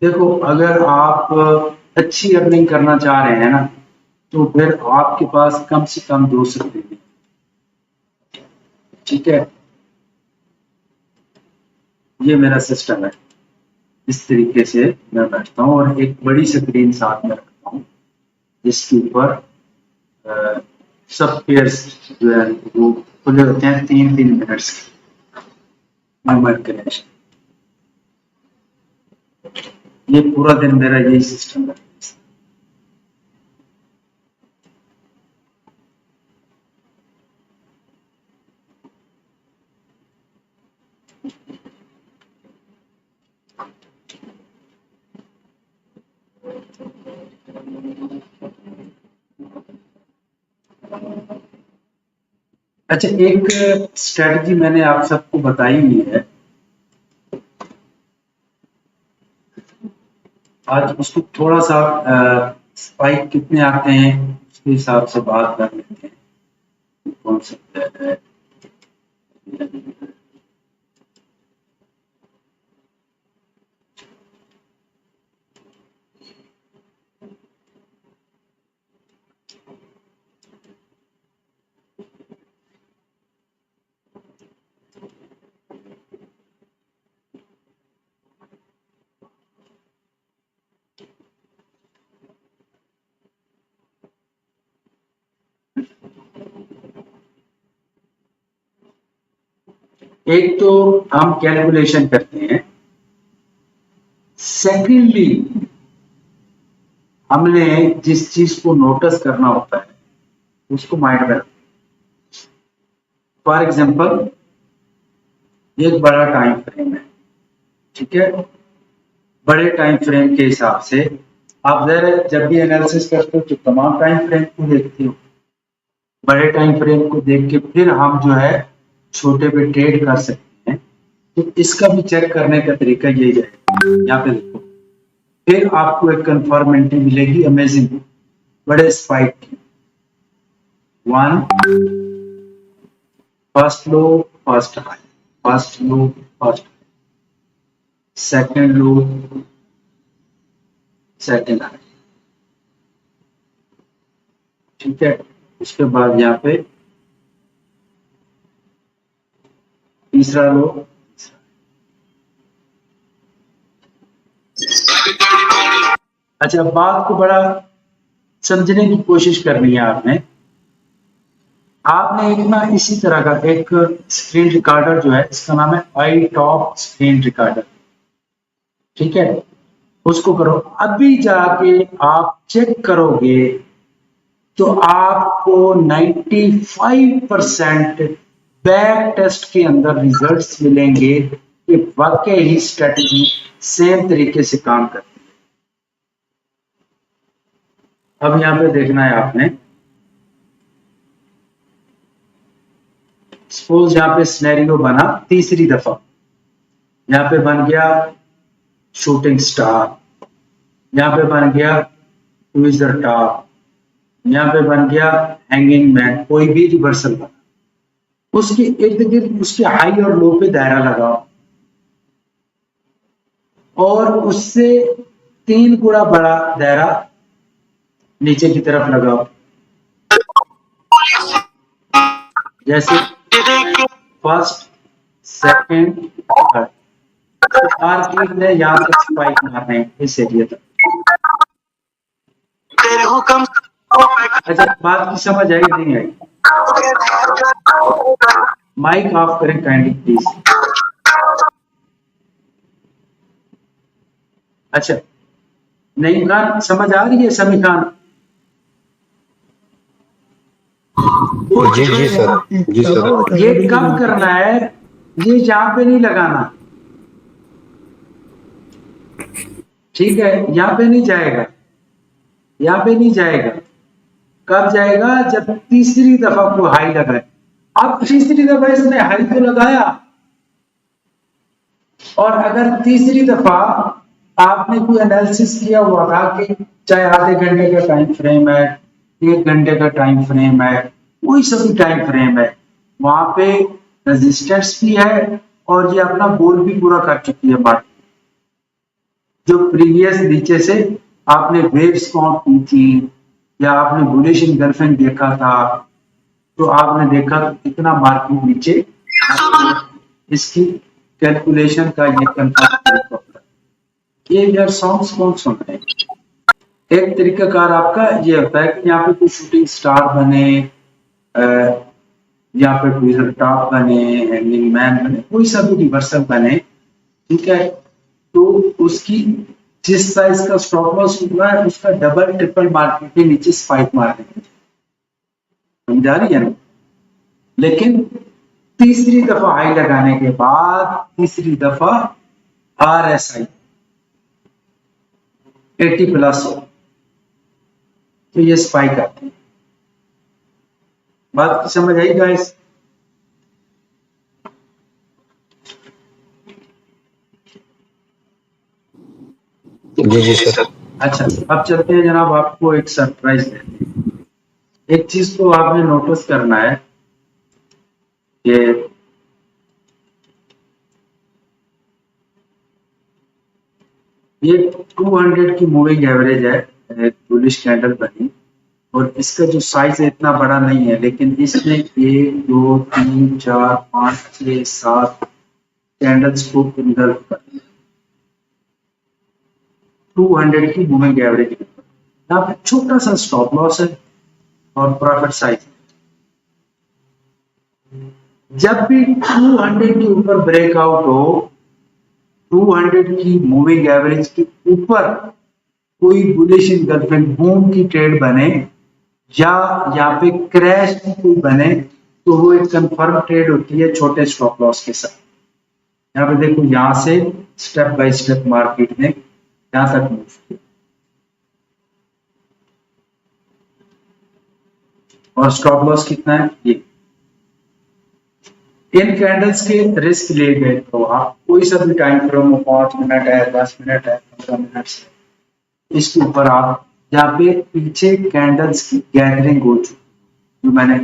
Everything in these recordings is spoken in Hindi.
देखो, अगर आप अच्छी अर्निंग करना चाह रहे हैं ना, तो फिर आपके पास कम से कम 2 स्क्रीन है। ठीक है, ये मेरा सिस्टम है। इस तरीके से मैं बैठता हूँ और एक बड़ी स्क्रीन साथ में रखता हूँ, जिसके ऊपर अ, सब पेयर्स जो है वो खुले होते हैं 3-3 मिनट्स के मूवमेंट कनेक्शन। ये पूरा दिन मेरा यही सिस्टम है। अच्छा, एक स्ट्रेटजी मैंने आप सबको बताई हुई है, आज उसको थोड़ा सा स्पाइक कितने आते हैं उसके हिसाब से बात कर लेते हैं। कौन सा है? एक तो हम कैलकुलेशन करते हैं, सेकेंडली हमने जिस चीज को नोटिस करना होता है उसको माइंड में रखते हैं। फॉर एग्जाम्पल, एक बड़ा टाइम फ्रेम है, ठीक है, बड़े टाइम फ्रेम के हिसाब से आप जब भी एनालिसिस करते हो तो तमाम टाइम फ्रेम को देखते हो। बड़े टाइम फ्रेम को देख के फिर हम जो है छोटे पे ट्रेड कर सकते हैं। तो इसका भी चेक करने का तरीका यही है। यहाँ पे देखो, फिर आपको एक कंफर्मेंटी मिलेगी अमेजिंग, बड़े स्पाइक की। 1 फर्स्ट लो, फर्स्ट हाई, फर्स्ट लो, फर्स्ट सेकंड लो, सेकंड हाई। ठीक है, उसके बाद यहाँ पे तीसरा लो। अच्छा, बात को बड़ा समझने की कोशिश करनी है आपने। आपने एक ना इसी तरह का एक स्क्रीन रिकॉर्डर जो है, इसका नाम है आई टॉप स्क्रीन रिकॉर्डर। ठीक है, उसको करो। अभी जाके आप चेक करोगे तो आपको 95% बैक टेस्ट के अंदर रिजल्ट्स मिलेंगे कि वाकई ही स्ट्रेटजी सेम तरीके से काम करती है। अब यहाँ पे देखना है आपने, सपोज यहाँ पे सिनेरियो बना तीसरी दफा, यहाँ पे बन गया शूटिंग स्टार, यहाँ पे बन गया ट्विजर टॉप, यहाँ पे बन गया हैंगिंग मैन, कोई भी रिवर्सल बना, उसके इर्द गिर्द उसके हाई और लो पे दायरा लगाओ और उससे 3 गुना बड़ा दायरा नीचे की तरफ लगाओ। जैसे फर्स्ट, सेकंड, थर्ड, R3 ने यहाँ तक स्पाइक मारने हैं इस एरिया तक। अच्छा, बात की समझ आई नहीं आई? माइक ऑफ करें काइंडली प्लीज। अच्छा, नईम खान समझ आ रही है? समी खान? जी जी सर, जी सर। ये कब करना है? ये यहाँ पे नहीं लगाना, ठीक है? यहाँ पे नहीं जाएगा, यहाँ पे नहीं जाएगा। कब जाएगा? जब तीसरी दफा को हाई लगाए। अब तीसरी दफा इसने हाई तो लगाया, और अगर तीसरी दफा आपने कोई एनालिसिस किया हुआ था कि चाहे आधे घंटे का टाइम फ्रेम है, 1 घंटे का टाइम फ्रेम है, कोई सा भी टाइम फ्रेम है, वहां पे रेजिस्टेंस भी है और ये अपना गोल भी पूरा कर चुकी है बात। जो प्रीवियस नीचे से आपने वेव्स काउंट की थी या आपने बुलिश इंगल्फिंग देखा था, तो आपने देखा कितना मार्केट नीचे, इसकी कैलकुलेशन का ये कंफर्म तरीका होता है। ये यार सॉन्ग्स कौन सुन रहे हैं? एक तरीकाकार आपका ये होता है कि यहाँ पे कोई शूटिंग स्टार बने, यहाँ पे कोई टॉप बने, हैंगिंग मैन बने, कोई सा भी रिवर्सल बने, ठीक है, तो उसकी जिस साइज का स्टॉप लॉस हुआ है उसका डबल ट्रिपल मार्केट के नीचे स्पाइक मार देंगे। समझ आ रही है ना? लेकिन तीसरी दफा हाई लगाने के बाद तीसरी दफा RSI 80 प्लस हो तो ये स्पाइक आती है। बात की समझ आई गाइस? जी सर। अच्छा, अब चलते हैं जनाब, आपको एक सरप्राइज देते हैं। एक चीज तो आपने नोटिस करना है कि ये 200 की मूविंग एवरेज है, एक बुलिश कैंडल बनी, और इसका जो साइज है इतना बड़ा नहीं है, लेकिन इसमें 1 2 3 4 5 6 7 कैंडल्स को इंगल्फ कर 200 की मूविंग एवरेज। यहाँ पे छोटा सा स्टॉप लॉस है और प्रॉफिट साइज। जब भी 200 के ऊपर ब्रेकआउट हो, 200 की मूविंग एवरेज के ऊपर कोई बुलिश इंगल्फिंग बूम की ट्रेड बने या यहाँ पे क्रैश की कोई बने, तो वो एक कंफर्म ट्रेड होती है छोटे स्टॉप लॉस के साथ। यहाँ पे देखो, यहाँ से स्टेप बाय स्टेप मार्केट ने यहाँ तक मूव किया और स्टॉप लॉस कितना है ये। इन कैंडल्स के रिस्क ले गए तो आप कोई सा भी टाइम फ्रेम हो, 5 मिनट है, 10 मिनट है, 15 मिनट से, इसके ऊपर आप यहाँ पे पीछे कैंडल्स की गैदरिंग हो चुकी, जो मैंने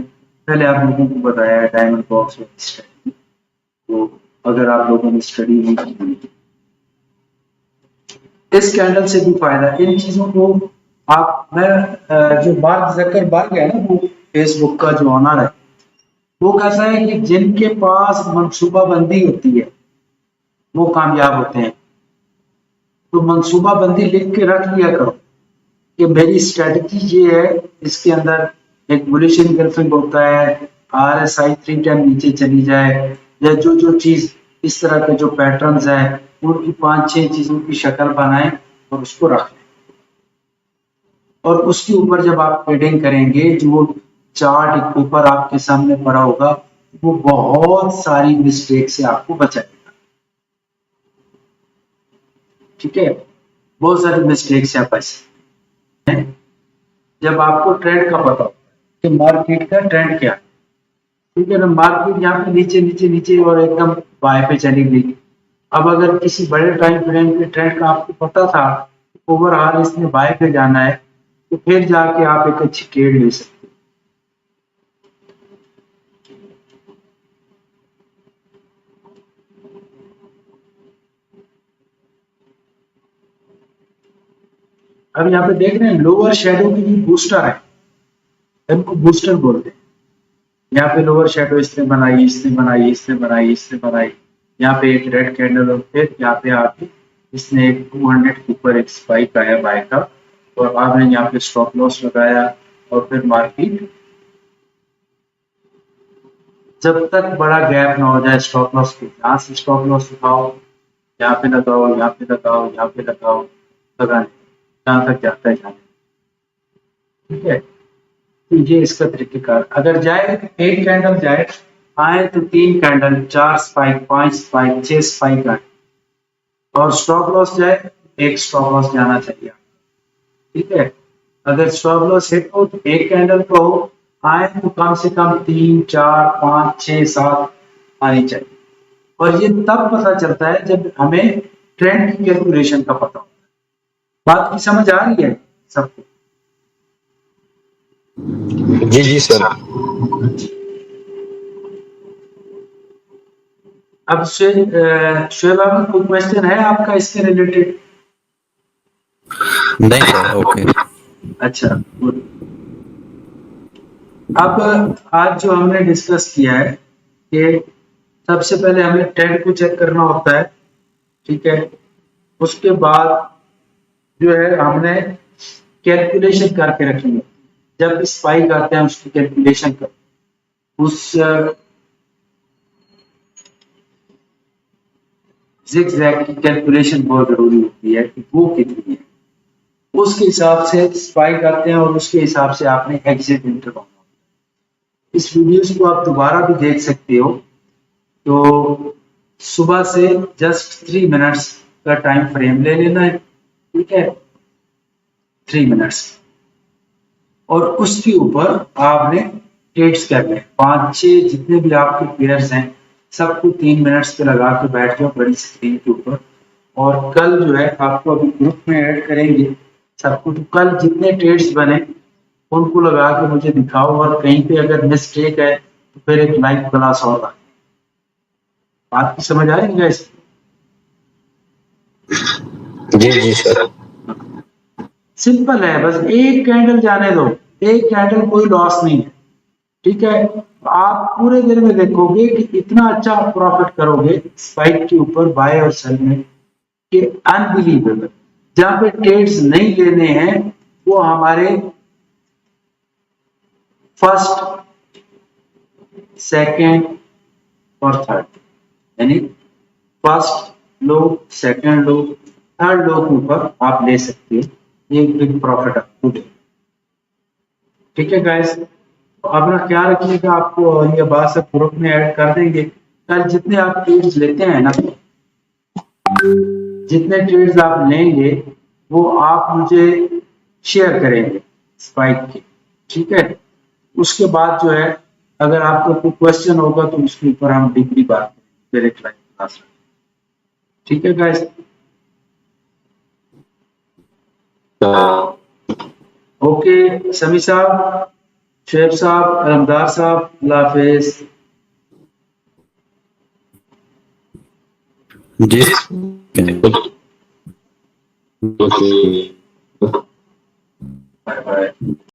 पहले आप लोगों को बताया है डायमंड बॉक्स स्टडी। तो अगर आप लोगों ने स्टडी नहीं की, इस कैंडल से भी फायदा, इन चीजों को आप, मैं जो मार्क जकरबर्ग है ना, वो फेसबुक का जो ऑनर है, वो कहता है कि जिनके पास मनसूबाबंदी होती है वो कामयाब होते हैं। तो मनसूबाबंदी लिख के रख लिया करो कि मेरी स्ट्रेटजी ये है, इसके अंदर एक बुलिश इंगल्फिंग होता है, RSI 3 टाइम नीचे चली जाए, या जो जो चीज इस तरह के जो पैटर्न्स हैं उनकी 5-6 चीजों की शक्ल बनाएं और उसको रख लें। और उसके ऊपर जब आप ट्रेडिंग करेंगे, जो वो चार्ट ऊपर आपके सामने पड़ा होगा, वो बहुत सारी मिस्टेक से आपको बचाएगा। ठीक है, बहुत सारी मिस्टेक से आप बच सकते हैं जब आपको ट्रेंड का पता हो कि मार्केट का ट्रेंड क्या है। ठीक है ना, मार्केट यहाँ पे नीचे नीचे नीचे और एकदम बाय पे चली गई। अब अगर किसी बड़े टाइम फ्रेम के ट्रेंड का आपको पता था ओवरऑल इसने बाय पे जाना है, तो फिर जाके आप एक अच्छी ट्रेड ले सकते हैं। अब यहाँ पे देख रहे हैं लोअर शेडो की भी बूस्टर है, इनको बूस्टर बोलते हैं। यहाँ पे लोअर शेडो इसने बनाई, इसने बनाई, इसने बनाई, इसने बनाई, यहाँ पे एक रेड कैंडल, और फिर यहाँ पे आके इसने एक 200 के ऊपर एक स्पाइक आया बाय का, और आपने यहाँ पे स्टॉप लॉस लगाया, और फिर मार्केट जब तक बड़ा गैप ना हो जाए स्टॉप लॉस पे, यहाँ से स्टॉप लॉस उठाओ, यहाँ पे लगाओ, यहाँ पे लगाओ, यहाँ पे लगाओ, लगाने जहाँ तक जाता है जाने। ठीक है, तो ये इसका तरीकेकार। अगर जाए एक कैंडल जाए, आए तो 3 कैंडल, 4 स्पाइक, 5 स्पाइक, 6 स्पाइक आए, और स्टॉप लॉस जाए, एक स्टॉप लॉस जाना चाहिए। ठीक है, अगर स्टॉप लॉस हिट हो तो एक कैंडल का हो, आए तो कम से कम 3 4 5 6 7 आनी चाहिए। और ये तब पता चलता है जब हमें ट्रेंड की कैलकुलेशन का पता हो। बात की समझ आ रही है सबको? जी सर। अब शोएब, कोई क्वेश्चन है आपका इसके रिलेटेड? नहीं सर, ओके। अच्छा good। अब आज जो हमने डिस्कस किया है कि सबसे पहले हमें ट्रेंड को चेक करना होता है, ठीक है। उसके बाद जो है हमने कैलकुलेशन करके रखनी है। जब स्पाइक आते हैं उसकी कैलकुलेशन कर, उस zigzag की कैलकुलेशन बहुत जरूरी होती है कि वो कितनी है। उसके हिसाब से स्पाइक आते हैं और उसके हिसाब से आपने एग्जिट एंटर करना। इस वीडियोस को आप दोबारा भी देख सकते हो। तो सुबह से जस्ट 3 मिनट्स का टाइम फ्रेम ले लेना है, ठीक है, 3 मिनट्स, और उसके ऊपर आपने ट्रेड्स करने हैं। 5-6 जितने भी आपके पेयर्स हैं सबको 3 मिनट्स पे लगा के बैठ जाओ बड़ी स्क्रीन के ऊपर। और कल जो है आपको अभी ग्रुप में ऐड करेंगे सबको, तो कल जितने ट्रेड्स बने उनको लगा के मुझे दिखाओ, और कहीं पे अगर मिस्टेक है तो फिर एक लाइव क्लास और बात की समझ आएगी गाइस? जी सर। सिंपल है, बस एक कैंडल जाने दो, एक कैंडल कोई लॉस नहीं है, ठीक है। आप पूरे दिन में देखोगे कि इतना अच्छा प्रॉफिट करोगे स्पाइक के ऊपर बाय और सेल में कि अनबिलीवेबल। जहां पे ट्रेड्स नहीं लेने हैं वो हमारे फर्स्ट, सेकंड और थर्ड, यानी फर्स्ट लो, सेकंड लो, थर्ड लो के ऊपर आप ले सकते हो, ये बिग प्रॉफिट आपको दे, ठीक है गाइस। अपना ख्याल रखिएगा, आपको ये बात सब ग्रुप में ऐड कर देंगे। कल जितने आप ट्रेड्स लेते हैं ना, जितने ट्रेड्स आप लेंगे वो आप मुझे शेयर करेंगे स्पाइक के, ठीक है। उसके बाद जो है अगर आपको कोई क्वेश्चन होगा तो उसके ऊपर हम डीपली बात करेंगे डायरेक्ट लाइव क्लास में, ठीक है गाइस। ओके समी साहब, शेख साहब, अलमदार साहब, अल्लाह हाफिज। जी। ओके।